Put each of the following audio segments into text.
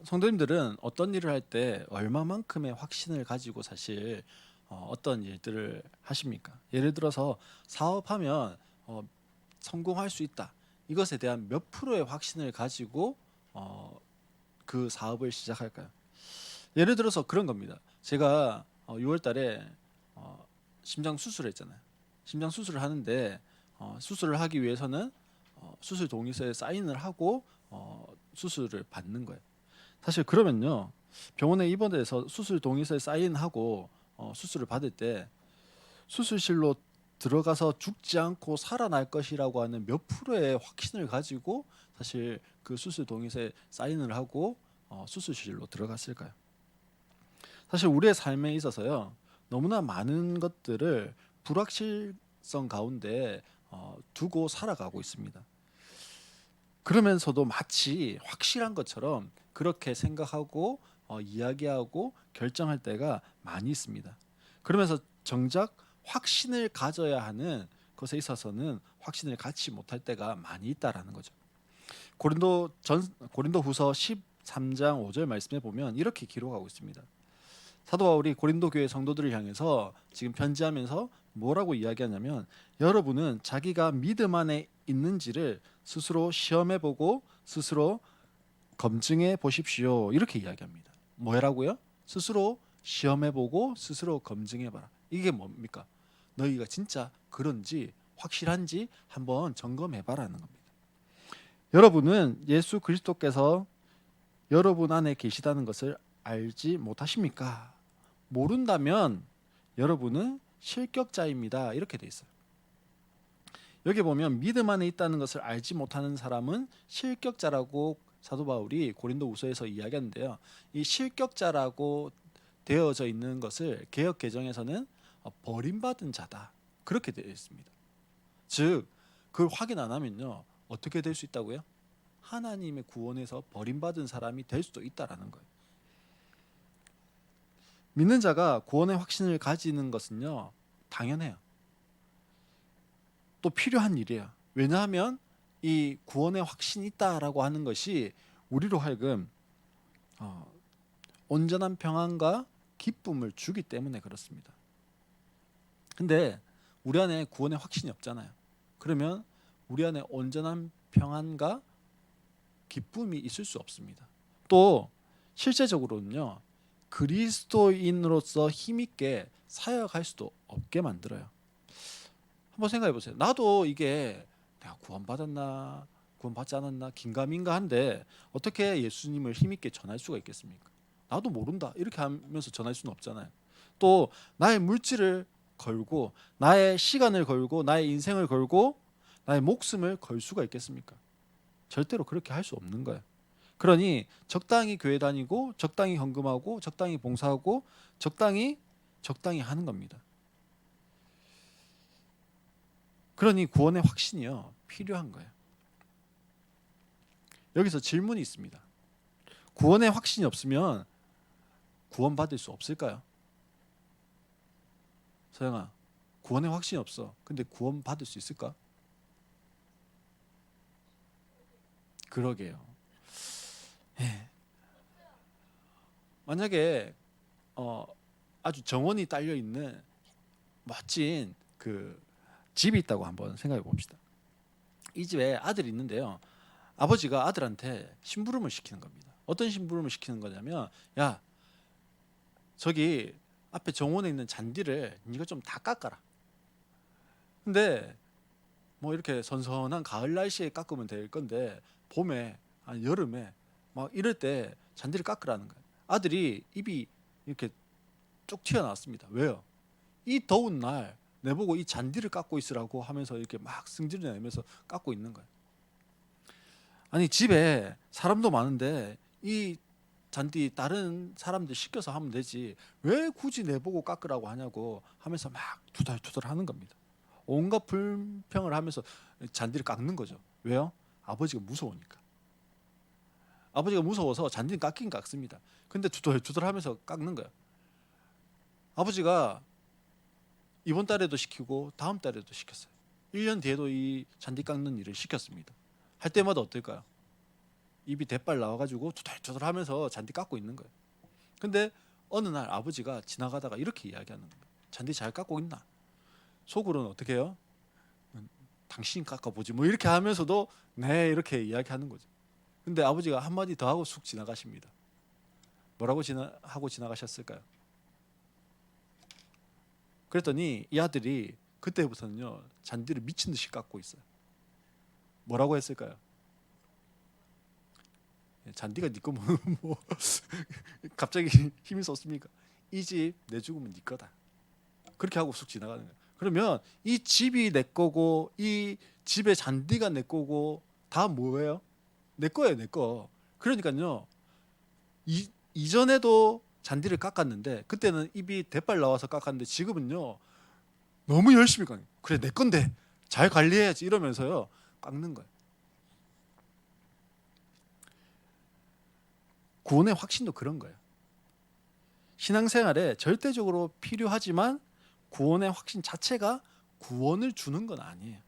성도님들은 어떤 일을 할 때 얼마만큼의 확신을 가지고 사실 어떤 일들을 하십니까? 예를 들어서 사업하면 어, 성공할 수 있다. 이것에 대한 몇 프로의 확신을 가지고 어, 그 사업을 시작할까요? 예를 들어서 그런 겁니다. 제가 6월 달에 심장 수술을 했잖아요. 심장 수술을 하는데 수술을 하기 위해서는 수술 동의서에 사인을 하고 수술을 받는 거예요. 사실 그러면요, 병원에 입원해서 수술 동의서에 사인하고 수술을 받을 때 수술실로 들어가서 죽지 않고 살아날 것이라고 하는 몇 프로의 확신을 가지고 사실 그 수술 동의서에 사인을 하고 수술실로 들어갔을까요? 사실 우리의 삶에 있어서요, 너무나 많은 것들을 불확실성 가운데 두고 살아가고 있습니다. 그러면서도 마치 확실한 것처럼 그렇게 생각하고 이야기하고 결정할 때가 많이 있습니다. 그러면서 정작 확신을 가져야 하는 것에 있어서는 확신을 갖지 못할 때가 많이 있다라는 거죠. 고린도후서 13장 5절 말씀에 보면 이렇게 기록하고 있습니다. 사도 바울이 고린도 교회 성도들을 향해서 지금 편지하면서 뭐라고 이야기하냐면, 여러분은 자기가 믿음 안에 있는지를 스스로 시험해 보고 스스로 검증해 보십시오. 이렇게 이야기합니다. 뭐라고요? 스스로 시험해 보고 스스로 검증해 봐라. 이게 뭡니까? 너희가 진짜 그런지 확실한지 한번 점검해 봐라는 겁니다. 여러분은 예수 그리스도께서 여러분 안에 계시다는 것을 알지 못하십니까? 모른다면 여러분은 실격자입니다. 이렇게 돼 있어요. 여기 보면 믿음 안에 있다는 것을 알지 못하는 사람은 실격자라고 사도 바울이 고린도후서에서 이야기하는데요. 이 실격자라고 되어져 있는 것을 개역 개정에서는 버림받은 자다. 그렇게 되어 있습니다. 즉, 그걸 확인 안 하면요, 어떻게 될 수 있다고요? 하나님의 구원에서 버림받은 사람이 될 수도 있다라는 거예요. 믿는 자가 구원의 확신을 가지는 것은요, 당연해요. 또 필요한 일이에요. 왜냐하면 이 구원의 확신이 있다라고 하는 것이 우리로 하여금 어, 온전한 평안과 기쁨을 주기 때문에 그렇습니다. 근데 우리 안에 구원의 확신이 없잖아요. 그러면 우리 안에 온전한 평안과 기쁨이 있을 수 없습니다. 또 실제적으로는요, 그리스도인으로서 힘있게 사역할 수도 없게 만들어요. 한번 생각해 보세요. 나도 이게 내가 구원받았나 구원받지 않았나 긴가민가 한데 어떻게 예수님을 힘있게 전할 수가 있겠습니까? 나도 모른다 이렇게 하면서 전할 수는 없잖아요. 또 나의 물질을 걸고 나의 시간을 걸고 나의 인생을 걸고 나의 목숨을 걸 수가 있겠습니까? 절대로 그렇게 할 수 없는 거예요. 그러니 적당히 교회 다니고 적당히 헌금하고 적당히 봉사하고 적당히 하는 겁니다. 그러니 구원의 확신이요, 필요한 거예요. 여기서 질문이 있습니다. 구원의 확신이 없으면 구원받을 수 없을까요? 서영아, 구원의 확신이 없어. 근데 구원받을 수 있을까? 그러게요. 예. 만약에 어, 아주 정원이 딸려 있는 멋진 그 집이 있다고 한번 생각해 봅시다. 이 집에 아들이 있는데요. 아버지가 아들한테 심부름을 시키는 겁니다. 어떤 심부름을 시키는 거냐면, 야, 저기 앞에 정원에 있는 잔디를 네가 좀 다 깎아라. 근데 뭐 이렇게 선선한 가을 날씨에 깎으면 될 건데 봄에 아니 여름에 막 이럴 때 잔디를 깎으라는 거예요. 아들이 입이 이렇게 쭉 튀어나왔습니다. 왜요? 이 더운 날 내보고 이 잔디를 깎고 있으라고 하면서 이렇게 막 승질을 내면서 깎고 있는 거예요. 아니 집에 사람도 많은데 이 잔디 다른 사람들 시켜서 하면 되지 왜 굳이 내보고 깎으라고 하냐고 하면서 막 투덜투덜 하는 겁니다. 온갖 불평을 하면서 잔디를 깎는 거죠. 왜요? 아버지가 무서우니까. 아버지가 무서워서 잔디는 깎긴 깎습니다. 근데 투덜투덜 하면서 깎는 거예요. 아버지가 이번 달에도 시키고 다음 달에도 시켰어요. 1년 뒤에도 이 잔디 깎는 일을 시켰습니다. 할 때마다 어떨까요? 입이 대빨 나와가지고 투덜투덜하면서 잔디 깎고 있는 거예요. 근데 어느 날 아버지가 지나가다가 이렇게 이야기하는 거예요. 잔디 잘 깎고 있나? 속으로는 어떻게 해요? 당신이 깎아보지 뭐 이렇게 하면서도 네 이렇게 이야기하는 거죠. 근데 아버지가 한마디 더 하고 쑥 지나가십니다. 뭐라고 하고 지나가셨을까요? 그랬더니 이 아들이 그때부터는요 잔디를 미친 듯이 깎고 있어요. 뭐라고 했을까요? 잔디가 네 거면 뭐 갑자기 힘이 쏟습니까? 이 집 내 죽으면 네 거다. 그렇게 하고 쑥 지나가는 거예요. 그러면 이 집이 내 거고 이 집의 잔디가 내 거고 다 뭐예요? 내 거예요, 내 거. 그러니까요. 이전에도 잔디를 깎았는데 그때는 입이 대빨 나와서 깎았는데 지금은요. 너무 열심히 깎는. 그래 내 건데 잘 관리해야지 이러면서요. 깎는 거예요. 구원의 확신도 그런 거예요. 신앙생활에 절대적으로 필요하지만 구원의 확신 자체가 구원을 주는 건 아니에요.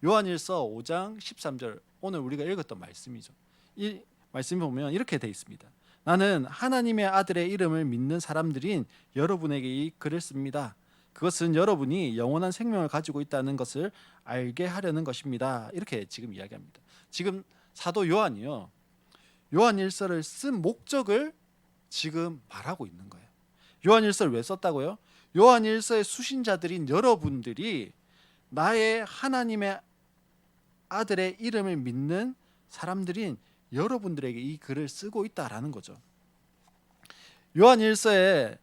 요한일서 5장 13절 오늘 우리가 읽었던 말씀이죠. 이 말씀 보면 이렇게 돼 있습니다. 나는 하나님의 아들의 이름을 믿는 사람들인 여러분에게 이 글을 씁니다. 그것은 여러분이 영원한 생명을 가지고 있다는 것을 알게 하려는 것입니다. 이렇게 지금 이야기합니다. 지금 사도 요한이요. 요한일서를 쓴 목적을 지금 말하고 있는 거예요. 요한일서를 왜 썼다고요? 요한일서의 수신자들인 여러분들이 나의 하나님의 아들의 이름을 믿는 사람들인 여러분들에게 이 글을 쓰고 있다라는 거죠. 요한일서에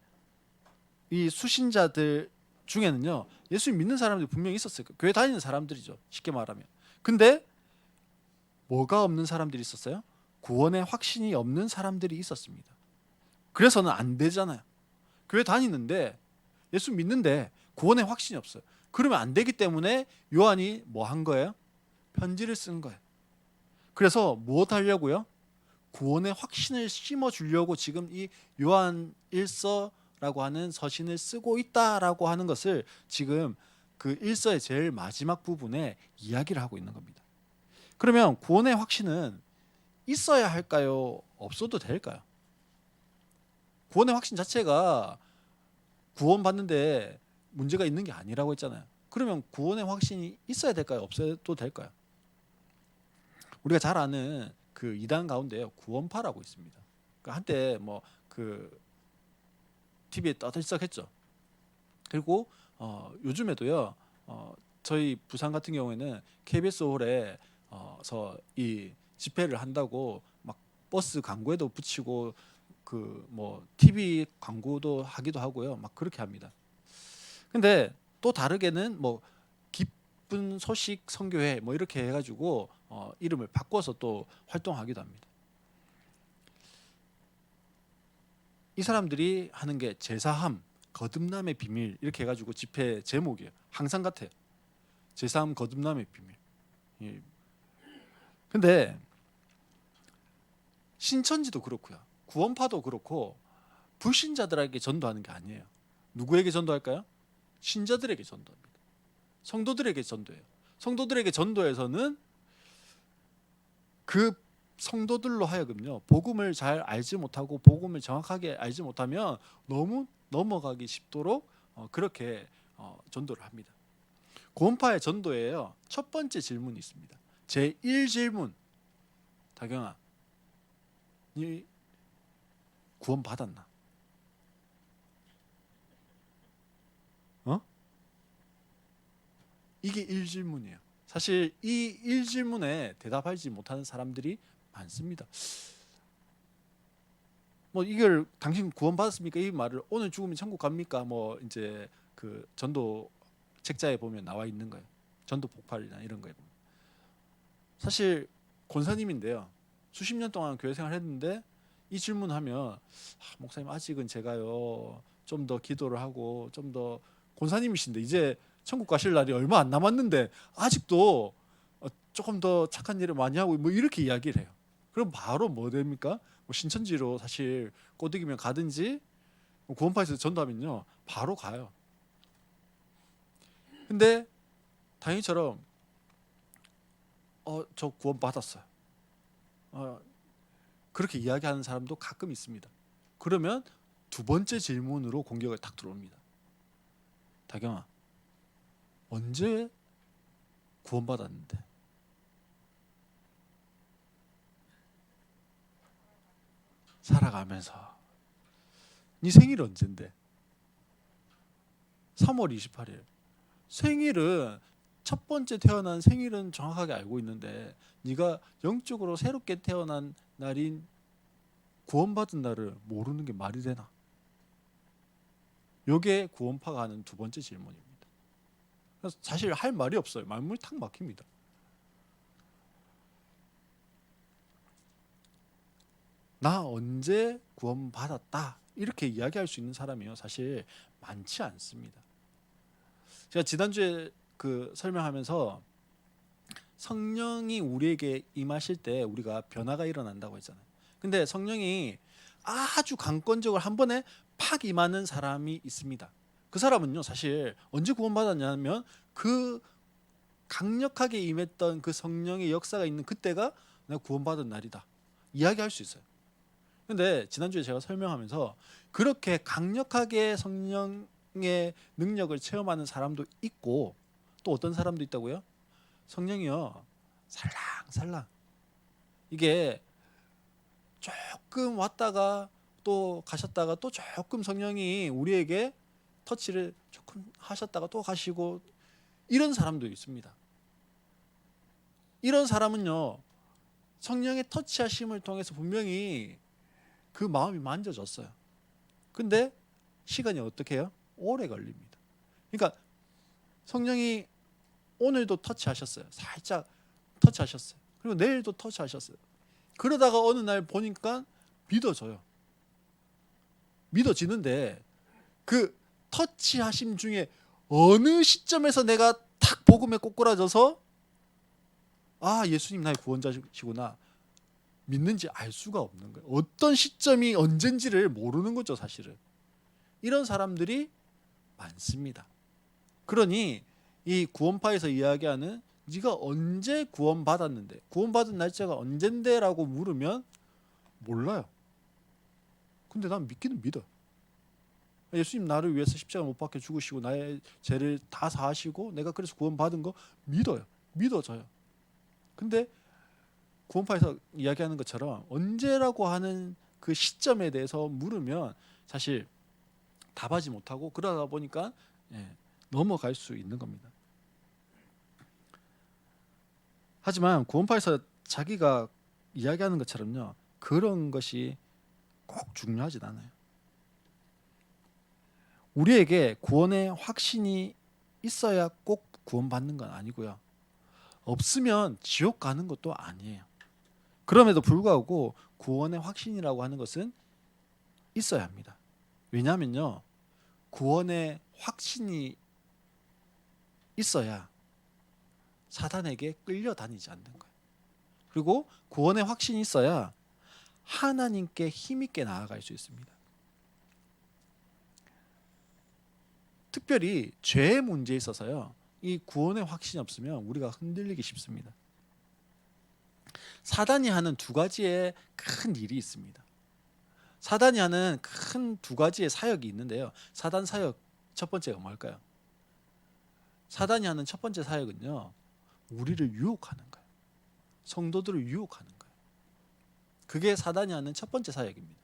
이 수신자들 중에는요 예수 믿는 사람들이 분명히 있었어요. 교회 다니는 사람들이죠. 쉽게 말하면. 근데 뭐가 없는 사람들이 있었어요? 구원의 확신이 없는 사람들이 있었습니다. 그래서는 안 되잖아요. 교회 다니는데 예수 믿는데 구원의 확신이 없어요. 그러면 안 되기 때문에 요한이 뭐 한 거예요? 편지를 쓴 거예요. 그래서 무엇 하려고요? 구원의 확신을 심어 주려고 지금 이 요한 1서라고 하는 서신을 쓰고 있다라고 하는 것을 지금 그 1서의 제일 마지막 부분에 이야기를 하고 있는 겁니다. 그러면 구원의 확신은 있어야 할까요? 없어도 될까요? 구원의 확신 자체가 구원받는데 문제가 있는 게 아니라고 했잖아요. 그러면 구원의 확신이 있어야 될까요? 없어도 될까요? 우리가 잘 아는 그 이단 가운데요 구원파라고 있습니다. 그러니까 한때 뭐 그 TV에 떠들썩했죠. 그리고 요즘에도요 저희 부산 같은 경우에는 KBS 홀에서 이 집회를 한다고 막 버스 광고에도 붙이고 그 뭐 TV 광고도 하기도 하고요 막 그렇게 합니다. 근데 또 다르게는 뭐 기쁜 소식 선교회 뭐 이렇게 해가지고 이름을 바꿔서 또 활동하기도 합니다. 이 사람들이 하는 게 제사함, 거듭남의 비밀 이렇게 해가지고 집회 제목이에요. 항상 같아요. 제사함, 거듭남의 비밀. 예. 근데 신천지도 그렇고요. 구원파도 그렇고 불신자들에게 전도하는 게 아니에요. 누구에게 전도할까요? 신자들에게 전도합니다. 성도들에게 전도해요. 성도들에게 전도해서는 그 성도들로 하여금요 복음을 잘 알지 못하고 복음을 정확하게 알지 못하면 너무 넘어가기 쉽도록 그렇게 전도를 합니다. 구원파의 전도에요 첫 번째 질문이 있습니다. 제1질문 다경아 니 구원 받았나? 이게 1질문이에요. 사실 이 1질문에 대답하지 못하는 사람들이 많습니다. 뭐 이걸 당신 구원 받았습니까? 이 말을 오늘 죽으면 천국 갑니까? 뭐 이제 그 전도 책자에 보면 나와 있는 거예요. 전도 폭발이나 이런 거에 보면. 사실 권사님인데요. 수십 년 동안 교회 생활했는데 이 질문하면 목사님 아직은 제가요 좀 더 기도를 하고 좀 더 권사님이신데 이제 천국 가실 날이 얼마 안 남았는데 아직도 조금 더 착한 일을 많이 하고 뭐 이렇게 이야기를 해요. 그럼 바로 뭐 됩니까? 뭐 신천지로 사실 꼬드기면 가든지 구원파에서 전도하면요 바로 가요. 근데 다행히처럼 저 구원 받았어요. 그렇게 이야기하는 사람도 가끔 있습니다. 그러면 두 번째 질문으로 공격을 탁 들어옵니다. 다경아, 언제 구원받았는데? 살아가면서. 네 생일 언젠데? 3월 28일. 생일은 첫 번째 태어난 생일은 정확하게 알고 있는데 네가 영적으로 새롭게 태어난 날인 구원받은 날을 모르는 게 말이 되나? 요게 구원파가 하는 두 번째 질문입니다. 그래서 사실 할 말이 없어요. 말문이 탁 막힙니다. 나 언제 구원받았다 이렇게 이야기할 수 있는 사람이요 사실 많지 않습니다. 제가 지난주에 설명하면서 성령이 우리에게 임하실 때 우리가 변화가 일어난다고 했잖아요. 근데 성령이 아주 강권적으로 한 번에 팍 임하는 사람이 있습니다. 그 사람은요 사실 언제 구원받았냐면 그 강력하게 임했던 그 성령의 역사가 있는 그때가 내가 구원받은 날이다 이야기할 수 있어요. 근데 지난주에 제가 설명하면서 그렇게 강력하게 성령의 능력을 체험하는 사람도 있고 또 어떤 사람도 있다고요? 성령이요 살랑살랑 이게 조금 왔다가 또 가셨다가 또 조금 성령이 우리에게 터치를 조금 하셨다가 또 가시고 이런 사람도 있습니다. 이런 사람은요 성령의 터치하심을 통해서 분명히 그 마음이 만져졌어요. 근데 시간이 어떻게 해요? 오래 걸립니다. 그러니까 성령이 오늘도 터치하셨어요. 살짝 터치하셨어요. 그리고 내일도 터치하셨어요. 그러다가 어느 날 보니까 믿어져요. 믿어지는데 그 터치하심 중에 어느 시점에서 내가 탁 복음에 꼬꾸라져서 아 예수님 나의 구원자시구나 믿는지 알 수가 없는 거예요. 어떤 시점이 언젠지를 모르는 거죠 사실은. 이런 사람들이 많습니다. 그러니 이 구원파에서 이야기하는 네가 언제 구원받았는데 구원받은 날짜가 언젠데 라고 물으면 몰라요. 근데 난 믿기는 믿어. 예수님 나를 위해서 십자가 못 박혀 죽으시고 나의 죄를 다 사하시고 내가 그래서 구원받은 거 믿어요. 믿어져요. 근데 구원파에서 이야기하는 것처럼 언제라고 하는 그 시점에 대해서 물으면 사실 답하지 못하고 그러다 보니까 넘어갈 수 있는 겁니다. 하지만 구원파에서 자기가 이야기하는 것처럼요 그런 것이 꼭 중요하진 않아요. 우리에게 구원의 확신이 있어야 꼭 구원받는 건 아니고요. 없으면 지옥 가는 것도 아니에요. 그럼에도 불구하고 구원의 확신이라고 하는 것은 있어야 합니다. 왜냐하면요 구원의 확신이 있어야 사단에게 끌려다니지 않는 거예요. 그리고 구원의 확신이 있어야 하나님께 힘있게 나아갈 수 있습니다. 특별히 죄의 문제에 있어서요 이 구원의 확신이 없으면 우리가 흔들리기 쉽습니다. 사단이 하는 두 가지의 큰 일이 있습니다. 사단이 하는 큰 두 가지의 사역이 있는데요 사단 사역 첫 번째가 뭘까요? 사단이 하는 첫 번째 사역은요 우리를 유혹하는 거예요. 성도들을 유혹하는 거예요. 그게 사단이 하는 첫 번째 사역입니다.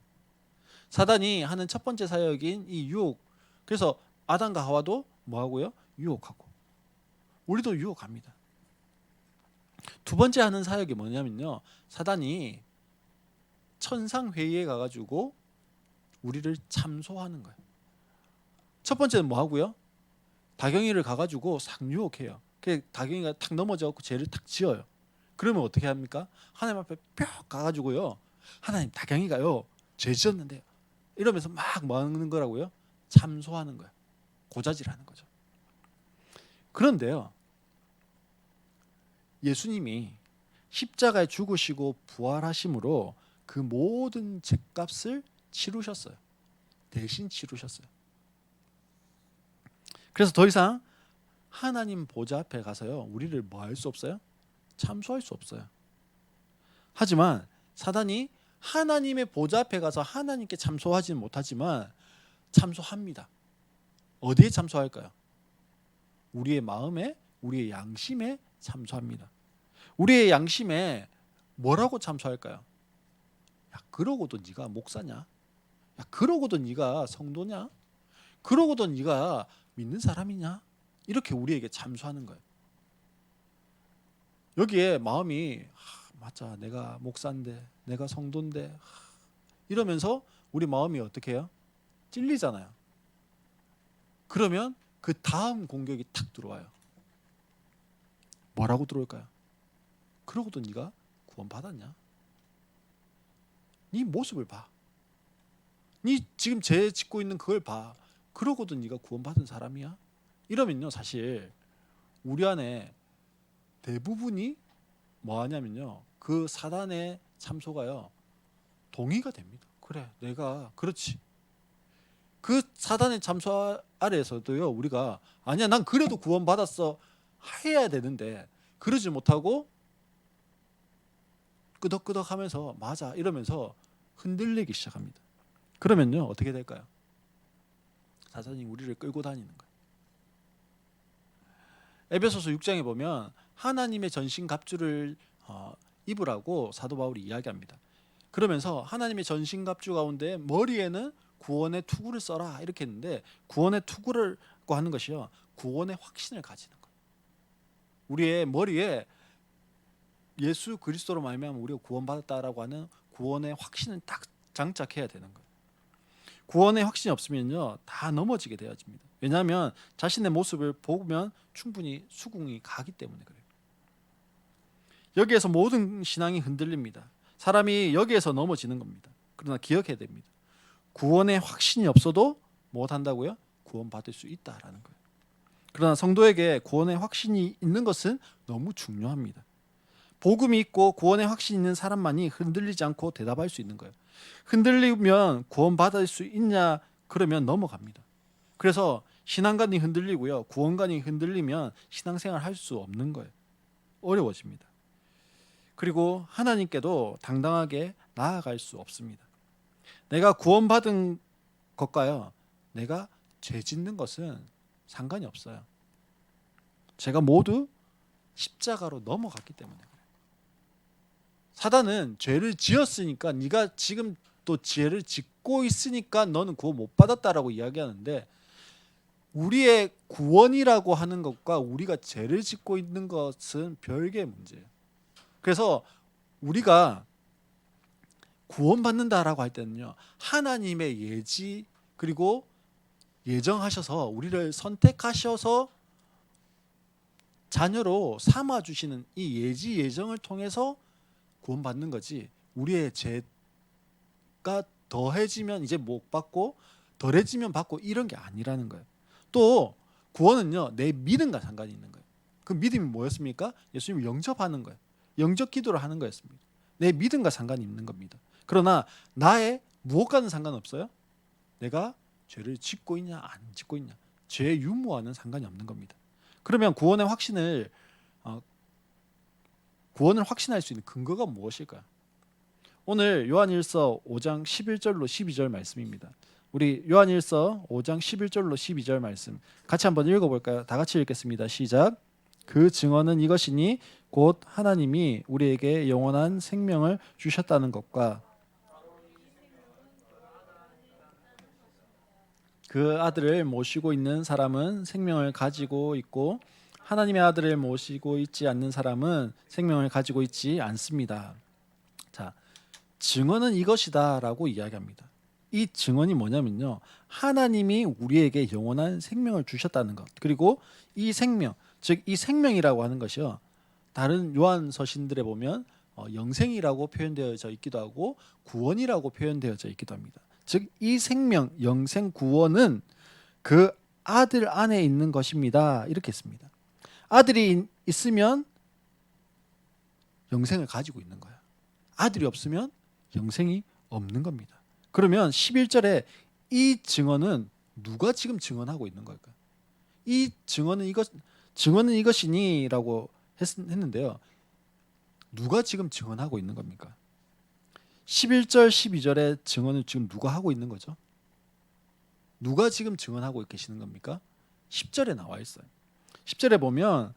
사단이 하는 첫 번째 사역인 이 유혹. 그래서 아담과 하와도 뭐하고요? 유혹하고 우리도 유혹합니다. 두 번째 하는 사역이 뭐냐면요 사단이 천상회의에 가가지고 우리를 참소하는 거예요. 첫 번째는 뭐하고요? 다경이를 가가지고 싹 유혹해요. 다경이가 탁 넘어져갖고 죄를 탁 지어요. 그러면 어떻게 합니까? 하나님 앞에 뿅 가가지고요 하나님 다경이가요 죄 지었는데요 이러면서 막 뭐하는 거라고요? 참소하는 거예요. 고자질하는 거죠. 그런데요 예수님이 십자가에 죽으시고 부활하심으로 그 모든 죄값을 치르셨어요. 대신 치르셨어요. 그래서 더 이상 하나님 보좌 앞에 가서요 우리를 뭐 할 수 없어요? 참소할 수 없어요. 하지만 사단이 하나님의 보좌 앞에 가서 하나님께 참소하지는 못하지만 참소합니다. 어디에 참소할까요? 우리의 마음에, 우리의 양심에 참소합니다. 우리의 양심에 뭐라고 참소할까요? 야, 그러고도 네가 목사냐? 야, 그러고도 네가 성도냐? 그러고도 네가 믿는 사람이냐? 이렇게 우리에게 참소하는 거예요. 여기에 마음이 맞아, 내가 목사인데, 내가 성도인데 이러면서 우리 마음이 어떻게 해요? 찔리잖아요. 그러면 그 다음 공격이 탁 들어와요. 뭐라고 들어올까요? 그러고도 네가 구원 받았냐? 네 모습을 봐. 네 지금 죄 짓고 있는 그걸 봐. 그러고도 네가 구원 받은 사람이야? 이러면요, 사실 우리 안에 대부분이 뭐 하냐면요, 그 사단의 참소가요 동의가 됩니다. 그래, 내가 그렇지. 그 사단의 참소 아래에서도요, 우리가 아니야, 난 그래도 구원 받았어 해야 되는데 그러지 못하고 끄덕끄덕하면서 맞아 이러면서 흔들리기 시작합니다. 그러면요, 어떻게 될까요? 사단이 우리를 끌고 다니는 거예요. 에베소서 6장에 보면 하나님의 전신 갑주를 입으라고 사도 바울이 이야기합니다. 그러면서 하나님의 전신 갑주 가운데 머리에는 구원의 투구를 써라 이렇게 했는데, 구원의 투구라고 하는 것이요, 구원의 확신을 가지는 거예요. 우리의 머리에 예수 그리스도로 말미암아 우리가 구원받았다라고 하는 구원의 확신을 딱 장착해야 되는 거예요. 구원의 확신이 없으면요, 다 넘어지게 되어집니다. 왜냐하면 자신의 모습을 보면 충분히 수긍이 가기 때문에 그래요. 여기에서 모든 신앙이 흔들립니다. 사람이 여기에서 넘어지는 겁니다. 그러나 기억해야 됩니다. 구원의 확신이 없어도 못한다고요? 구원받을 수 있다라는 거예요. 그러나 성도에게 구원의 확신이 있는 것은 너무 중요합니다. 복음이 있고 구원의 확신이 있는 사람만이 흔들리지 않고 대답할 수 있는 거예요. 흔들리면 구원받을 수 있냐 그러면 넘어갑니다. 그래서 신앙관이 흔들리고요, 구원관이 흔들리면 신앙생활 할 수 없는 거예요. 어려워집니다. 그리고 하나님께도 당당하게 나아갈 수 없습니다. 내가 구원받은 것과요, 내가 죄 짓는 것은 상관이 없어요. 제가 모두 십자가로 넘어갔기 때문에 그래요. 사단은 죄를 지었으니까, 네가 지금 또 죄를 짓고 있으니까 너는 구원 못 받았다라고 이야기하는데, 우리의 구원이라고 하는 것과 우리가 죄를 짓고 있는 것은 별개의 문제예요. 그래서 우리가 구원받는다라고 할 때는요, 하나님의 예지 그리고 예정하셔서 우리를 선택하셔서 자녀로 삼아 주시는 이 예지 예정을 통해서 구원받는 거지, 우리의 죄가 더해지면 이제 못 받고 덜해지면 받고 이런 게 아니라는 거예요. 또 구원은요, 내 믿음과 상관이 있는 거예요. 그 믿음이 뭐였습니까? 예수님을 영접하는 거예요. 영접 기도를 하는 거였습니다. 내 믿음과 상관이 있는 겁니다. 그러나 나의 무엇과는 상관없어요. 내가 죄를 짓고 있냐 안 짓고 있냐, 죄의 유무와는 상관이 없는 겁니다. 그러면 구원을 확신할 수 있는 근거가 무엇일까요? 오늘 요한일서 5장 11절로 12절 말씀입니다. 우리 요한일서 5장 11절로 12절 말씀 같이 한번 읽어볼까요? 다 같이 읽겠습니다. 시작. 그 증언은 이것이니 곧 하나님이 우리에게 영원한 생명을 주셨다는 것과 그 아들을 모시고 있는 사람은 생명을 가지고 있고 하나님의 아들을 모시고 있지 않는 사람은 생명을 가지고 있지 않습니다. 자, 증언은 이것이다라고 이야기합니다. 이 증언이 뭐냐면요, 하나님이 우리에게 영원한 생명을 주셨다는 것, 그리고 이 생명, 즉 이 생명이라고 하는 것이요, 다른 요한 서신들에 보면 영생이라고 표현되어져 있기도 하고 구원이라고 표현되어져 있기도 합니다. 즉 이 생명, 영생, 구원은 그 아들 안에 있는 것입니다. 이렇게 했습니다. 아들이 있으면 영생을 가지고 있는 거야. 아들이 없으면 영생이 없는 겁니다. 그러면 11절에 이 증언은 누가 지금 증언하고 있는 걸까요? 이 증언은 이것이니라고 했는데요. 누가 지금 증언하고 있는 겁니까? 11절 12절의 증언을 지금 누가 하고 있는 거죠? 누가 지금 증언하고 계시는 겁니까? 10절에 나와 있어요. 10절에 보면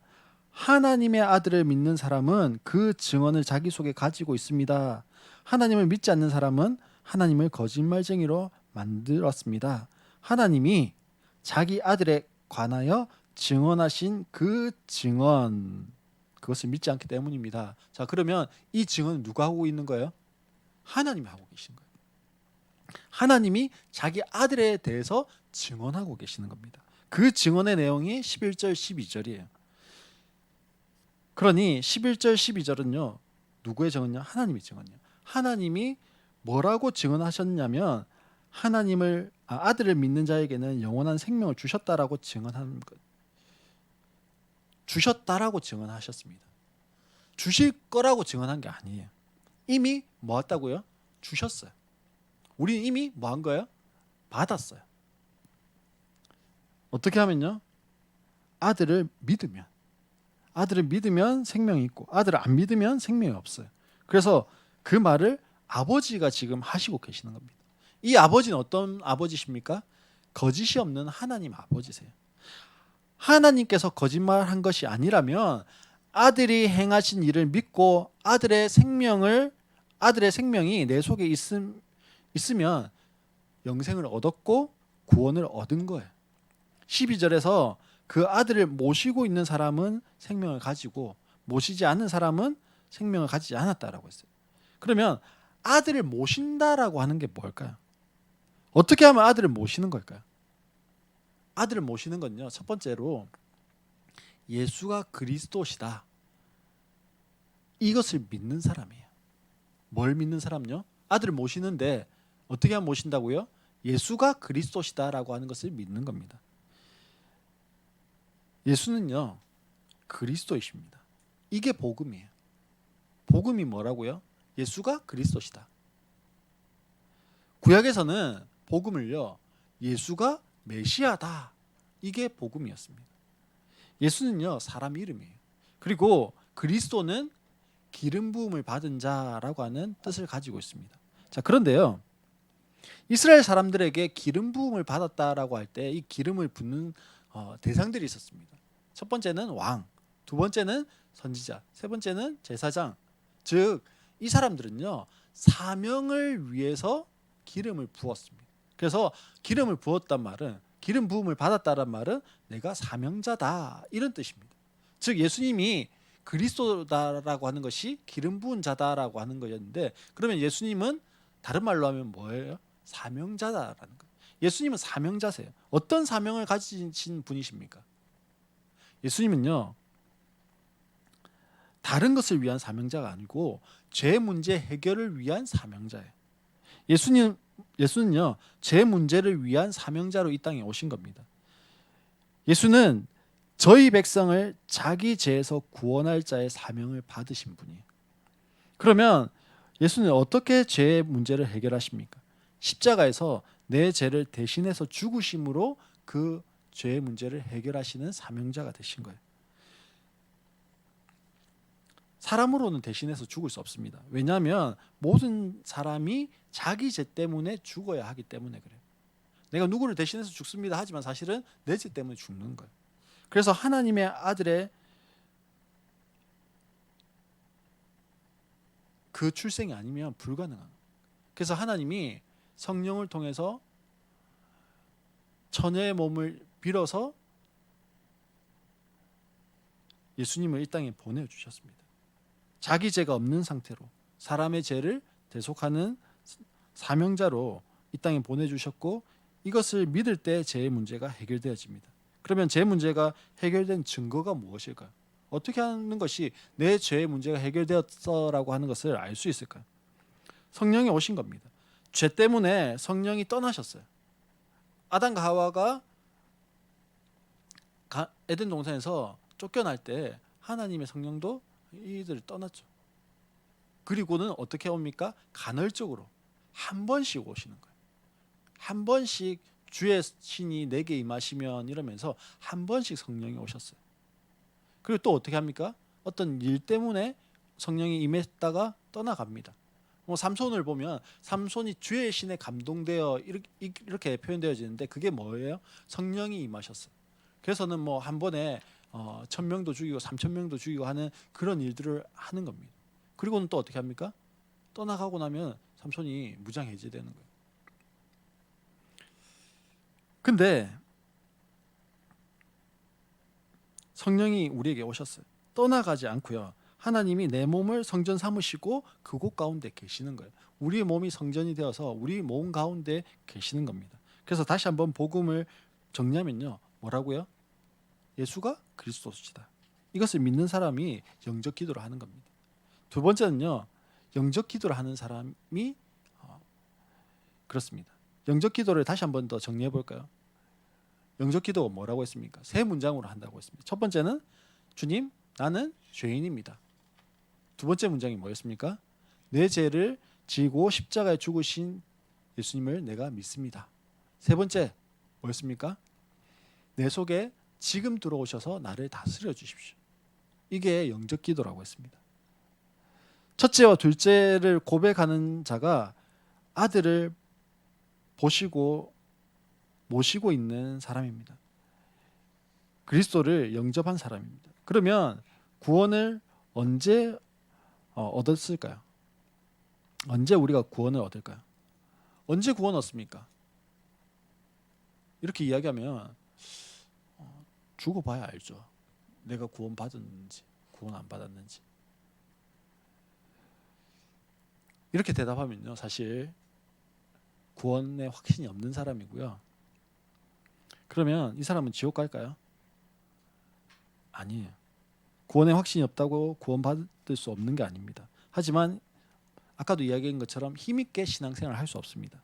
하나님의 아들을 믿는 사람은 그 증언을 자기 속에 가지고 있습니다. 하나님을 믿지 않는 사람은 하나님을 거짓말쟁이로 만들었습니다. 하나님이 자기 아들에 관하여 증언하신 그 증언, 그것을 믿지 않기 때문입니다. 자, 그러면 이 증언은 누가 하고 있는 거예요? 하나님이 하고 계신 거예요. 하나님이 자기 아들에 대해서 증언하고 계시는 겁니다. 그 증언의 내용이 11절 12절이에요. 그러니 11절 12절은요. 누구의 증언이냐? 하나님의 증언이에요. 하나님이 뭐라고 증언하셨냐면 아들을 믿는 자에게는 영원한 생명을 주셨다라고 증언하는 것. 주셨다라고 증언하셨습니다. 주실 거라고 증언한 게 아니에요. 이미 뭐 했다고요? 주셨어요. 우리는 이미 뭐 한 거예요? 받았어요. 어떻게 하면요? 아들을 믿으면 생명이 있고 아들을 안 믿으면 생명이 없어요. 그래서 그 말을 아버지가 지금 하시고 계시는 겁니다. 이 아버지는 어떤 아버지십니까? 거짓이 없는 하나님 아버지세요. 하나님께서 거짓말한 것이 아니라면 아들이 행하신 일을 믿고 아들의 생명이 내 속에 있으면 영생을 얻었고 구원을 얻은 거예요. 12절에서 그 아들을 모시고 있는 사람은 생명을 가지고 모시지 않는 사람은 생명을 가지지 않았다라고 했어요. 그러면 아들을 모신다라고 하는 게 뭘까요? 어떻게 하면 아들을 모시는 걸까요? 아들을 모시는 건요. 첫 번째로 예수가 그리스도시다. 이것을 믿는 사람이에요. 뭘 믿는 사람요? 아들을 모시는데 어떻게 하면 모신다고요? 예수가 그리스도시다라고 하는 것을 믿는 겁니다. 예수는요. 그리스도이십니다. 이게 복음이에요. 복음이 뭐라고요? 예수가 그리스도시다. 구약에서는 복음을요. 예수가 메시아다. 이게 복음이었습니다. 예수는요. 사람 이름이에요. 그리고 그리스도는 기름 부음을 받은 자라고 하는 뜻을 가지고 있습니다. 자, 그런데요. 이스라엘 사람들에게 기름 부음을 받았다라고 할 때 이 기름을 붓는 대상들이 있었습니다. 첫 번째는 왕, 두 번째는 선지자, 세 번째는 제사장. 즉, 이 사람들은요. 사명을 위해서 기름을 부었습니다. 그래서 기름을 부었단 말은 기름 부음을 받았다란 말은 내가 사명자다 이런 뜻입니다. 즉 예수님이 그리스도다라고 하는 것이 기름 부은 자다라고 하는 거였는데 그러면 예수님은 다른 말로 하면 뭐예요? 사명자다라는 거예요. 예수님은 사명자세요. 어떤 사명을 가지신 분이십니까? 예수님은요. 다른 것을 위한 사명자가 아니고 죄 문제 해결을 위한 사명자예요. 예수는요. 죄 문제를 위한 사명자로 이 땅에 오신 겁니다. 예수는 저희 백성을 자기 죄에서 구원할 자의 사명을 받으신 분이에요. 그러면 예수는 어떻게 죄의 문제를 해결하십니까? 십자가에서 내 죄를 대신해서 죽으심으로 그 죄의 문제를 해결하시는 사명자가 되신 거예요. 사람으로는 대신해서 죽을 수 없습니다. 왜냐하면 모든 사람이 자기 죄 때문에 죽어야 하기 때문에 그래요. 내가 누구를 대신해서 죽습니다 하지만 사실은 내 죄 때문에 죽는 거예요. 그래서 하나님의 아들의 그 출생이 아니면 불가능한 거예요. 그래서 하나님이 성령을 통해서 처녀의 몸을 빌어서 예수님을 이 땅에 보내주셨습니다. 자기 죄가 없는 상태로 사람의 죄를 대속하는 사명자로 이 땅에 보내주셨고 이것을 믿을 때 죄의 문제가 해결되어집니다. 그러면 죄 문제가 해결된 증거가 무엇일까요? 어떻게 하는 것이 내 죄의 문제가 해결되었어라고 하는 것을 알 수 있을까요? 성령이 오신 겁니다. 죄 때문에 성령이 떠나셨어요. 아담과 하와가 에덴 동산에서 쫓겨날 때 하나님의 성령도 이들을 떠났죠. 그리고는 어떻게 옵니까? 간헐적으로 한 번씩 오시는 거예요. 한 번씩 주의 신이 내게 임하시면 이러면서 한 번씩 성령이 오셨어요. 그리고 또 어떻게 합니까? 어떤 일 때문에 성령이 임했다가 떠나갑니다. 삼손을 보면 삼손이 주의 신에 감동되어 이렇게 표현되어지는데 그게 뭐예요? 성령이 임하셨어요. 그래서는 뭐 한 번에 1,000명도 죽이고 3,000명도 죽이고 하는 그런 일들을 하는 겁니다. 그리고는 또 어떻게 합니까? 떠나가고 나면 삼손이 무장해제되는 거예요. 근데 성령이 우리에게 오셨어요. 떠나가지 않고요. 하나님이 내 몸을 성전 삼으시고 그곳 가운데 계시는 거예요. 우리의 몸이 성전이 되어서 우리 몸 가운데 계시는 겁니다. 그래서 다시 한번 복음을 정리하면요. 뭐라고요? 예수가 그리스도시다. 이것을 믿는 사람이 영적 기도를 하는 겁니다. 두 번째는요. 영적 기도를 하는 사람이 그렇습니다. 영적 기도를 다시 한번 더 정리해 볼까요? 영적 기도가 뭐라고 했습니까? 세 문장으로 한다고 했습니다. 첫 번째는 주님, 나는 죄인입니다. 두 번째 문장이 뭐였습니까? 내 죄를 지고 십자가에 죽으신 예수님을 내가 믿습니다. 세 번째 뭐였습니까? 내 속에 지금 들어오셔서 나를 다스려 주십시오. 이게 영적 기도라고 했습니다. 첫째와 둘째를 고백하는 자가 아들을 보시고 모시고 있는 사람입니다. 그리스도를 영접한 사람입니다. 그러면 구원을 언제 얻었을까요? 언제 우리가 구원을 얻을까요? 언제 구원 얻습니까? 이렇게 이야기하면 죽어봐야 알죠. 내가 구원 받았는지 구원 안 받았는지. 이렇게 대답하면요. 사실 구원의 확신이 없는 사람이고요. 그러면 이 사람은 지옥 갈까요? 아니에요. 구원의 확신이 없다고 구원받을 수 없는 게 아닙니다. 하지만 아까도 이야기한 것처럼 힘있게 신앙생활을 할 수 없습니다.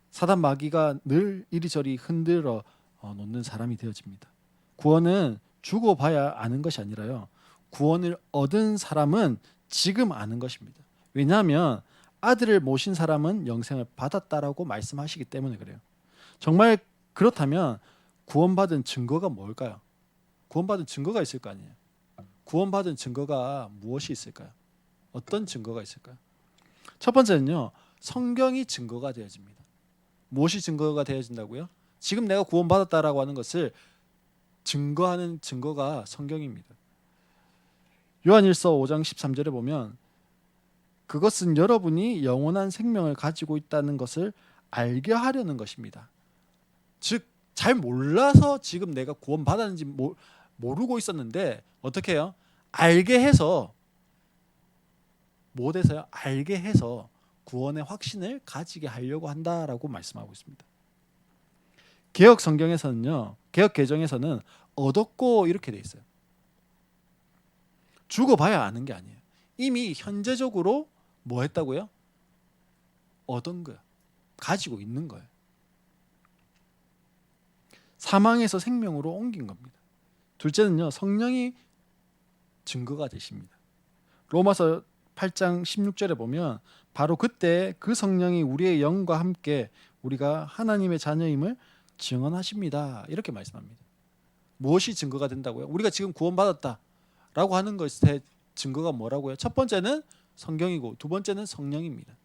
사단 마귀가 늘 이리저리 흔들어 놓는 사람이 되어집니다. 구원은 죽어봐야 아는 것이 아니라요. 구원을 얻은 사람은 지금 아는 것입니다. 왜냐하면 아들을 모신 사람은 영생을 받았다라고 말씀하시기 때문에 그래요. 정말 그렇다면 구원받은 증거가 뭘까요? 구원받은 증거가 있을 거 아니에요. 구원받은 증거가 무엇이 있을까요? 어떤 증거가 있을까요? 첫 번째는요. 성경이 증거가 되어집니다. 무엇이 증거가 되어진다고요? 지금 내가 구원받았다라고 하는 것을 증거하는 증거가 성경입니다. 요한일서 5장 13절에 보면 그것은 여러분이 영원한 생명을 가지고 있다는 것을 알게 하려는 것입니다. 즉 잘 몰라서 지금 내가 구원받았는지 모르고 있었는데 어떻게 해요? 알게 해서 못해서요. 알게 해서 구원의 확신을 가지게 하려고 한다라고 말씀하고 있습니다. 개혁 성경에서는요. 개혁 개정에서는 얻었고 이렇게 돼 있어요. 죽어봐야 아는 게 아니에요. 이미 현재적으로 뭐 했다고요? 얻은 거예요. 가지고 있는 거예요. 사망에서 생명으로 옮긴 겁니다. 둘째는요. 성령이 증거가 되십니다. 로마서 8장 16절에 보면 바로 그때 그 성령이 우리의 영과 함께 우리가 하나님의 자녀임을 증언하십니다. 이렇게 말씀합니다. 무엇이 증거가 된다고요? 우리가 지금 구원받았다라고 하는 것의 증거가 뭐라고요? 첫 번째는 성경이고 두 번째는 성령입니다.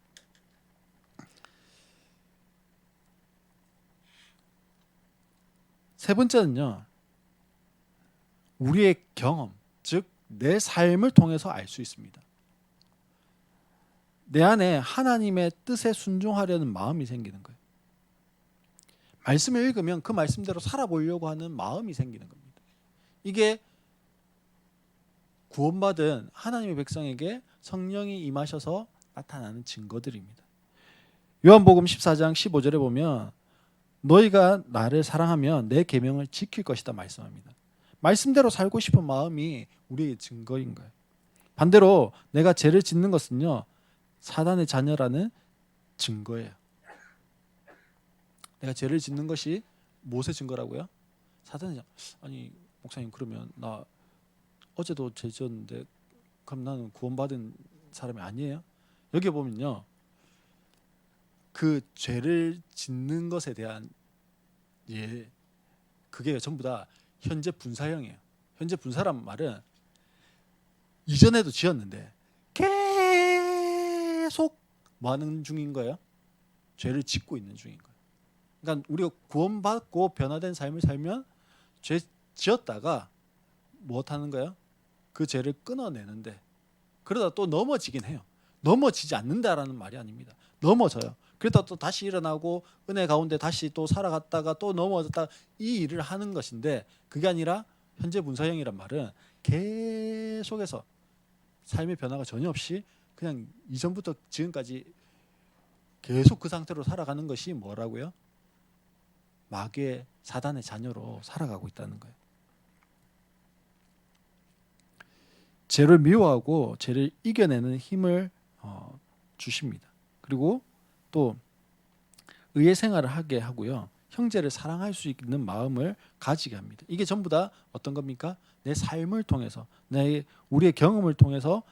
세 번째는요. 우리의 경험, 즉 내 삶을 통해서 알 수 있습니다. 내 안에 하나님의 뜻에 순종하려는 마음이 생기는 거예요. 말씀을 읽으면 그 말씀대로 살아보려고 하는 마음이 생기는 겁니다. 이게 구원받은 하나님의 백성에게 성령이 임하셔서 나타나는 증거들입니다. 요한복음 14장 15절에 보면 너희가 나를 사랑하면 내 계명을 지킬 것이다 말씀합니다. 말씀대로 살고 싶은 마음이 우리의 증거인 거예요. 반대로 내가 죄를 짓는 것은요. 사단의 자녀라는 증거예요. 내가 죄를 짓는 것이 무엇의 증거라고요? 사단의 자녀. 아니 목사님 그러면 나 어제도 죄 지었는데 그럼 나는 구원받은 사람이 아니에요? 여기 보면요. 그 죄를 짓는 것에 대한 그게 전부 다 현재 분사형이에요. 현재 분사란 말은 이전에도 지었는데 계속 뭐 하는 중인 거예요? 죄를 짓고 있는 중인 거예요. 그러니까 우리가 구원받고 변화된 삶을 살면 죄 지었다가 뭐 하는 거예요? 그 죄를 끊어내는데 그러다 또 넘어지긴 해요. 넘어지지 않는다라는 말이 아닙니다. 넘어져요. 그러다 또 다시 일어나고 은혜 가운데 다시 또 살아갔다가 또 넘어졌다 이 일을 하는 것인데 그게 아니라 현재 문서형이란 말은 계속해서 삶의 변화가 전혀 없이 그냥 이전부터 지금까지 계속 그 상태로 살아가는 것이 뭐라고요? 마귀의 사단의 자녀로 살아가고 있다는 거예요. 죄를 미워하고 죄를 이겨내는 힘을 주십니다. 그리고 또 의의 생활을 하게 하고요. 형제를 사랑할 수 있는 마음을 가지게 합니다. 이게 전부 다 어떤 겁니까? 내 삶을 통해서, 우리의 경험을 통해서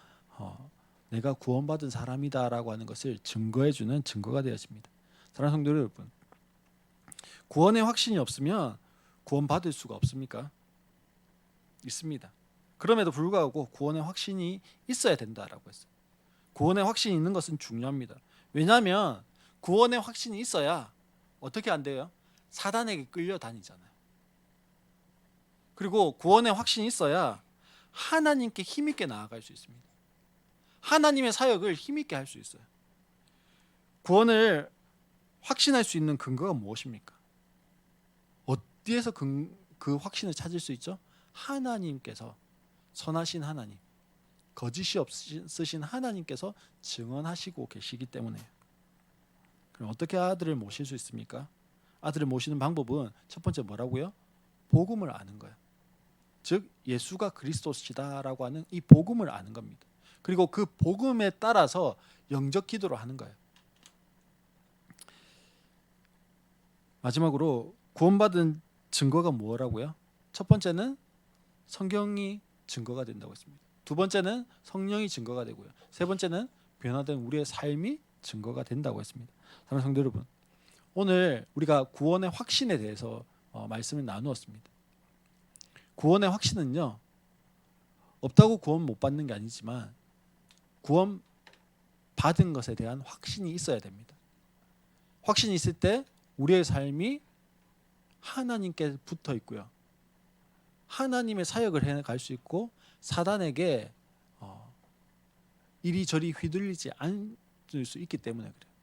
내가 구원받은 사람이다라고 하는 것을 증거해주는 증거가 되어집니다. 사랑하는 성도 여러분, 구원의 확신이 없으면 구원받을 수가 없습니까? 있습니다. 그럼에도 불구하고 구원의 확신이 있어야 된다라고 했어요. 구원의 확신이 있는 것은 중요합니다. 왜냐하면 구원의 확신이 있어야 어떻게 안 돼요? 사단에게 끌려다니잖아요. 그리고 구원의 확신이 있어야 하나님께 힘있게 나아갈 수 있습니다. 하나님의 사역을 힘있게 할 수 있어요. 구원을 확신할 수 있는 근거가 무엇입니까? 어디에서 그 확신을 찾을 수 있죠? 하나님께서, 선하신 하나님, 거짓이 없으신 하나님께서 증언하시고 계시기 때문에. 그럼 어떻게 아들을 모실 수 있습니까? 아들을 모시는 방법은 첫 번째 뭐라고요? 복음을 아는 거예요. 즉 예수가 그리스도시다라고 하는 이 복음을 아는 겁니다. 그리고 그 복음에 따라서 영적 기도를 하는 거예요. 마지막으로 구원받은 증거가 뭐라고요? 첫 번째는 성경이 증거가 된다고 했습니다. 두 번째는 성령이 증거가 되고요. 세 번째는 변화된 우리의 삶이 증거가 된다고 했습니다. 사랑하는 성도 여러분, 오늘 우리가 구원의 확신에 대해서 말씀을 나누었습니다. 구원의 확신은요, 없다고 구원 못 받는 게 아니지만 구원 받은 것에 대한 확신이 있어야 됩니다. 확신이 있을 때 우리의 삶이 하나님께 붙어 있고요. 하나님의 사역을 해갈 수 있고 사단에게 이리저리 휘둘리지 않을 수 있기 때문에 그래요.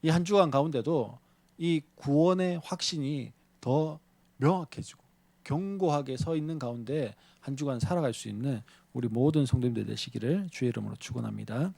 이 한 주간 가운데도 이 구원의 확신이 더 명확해지고 견고하게 서 있는 가운데 한 주간 살아갈 수 있는 우리 모든 성도님들 되시기를 주의 이름으로 축원합니다.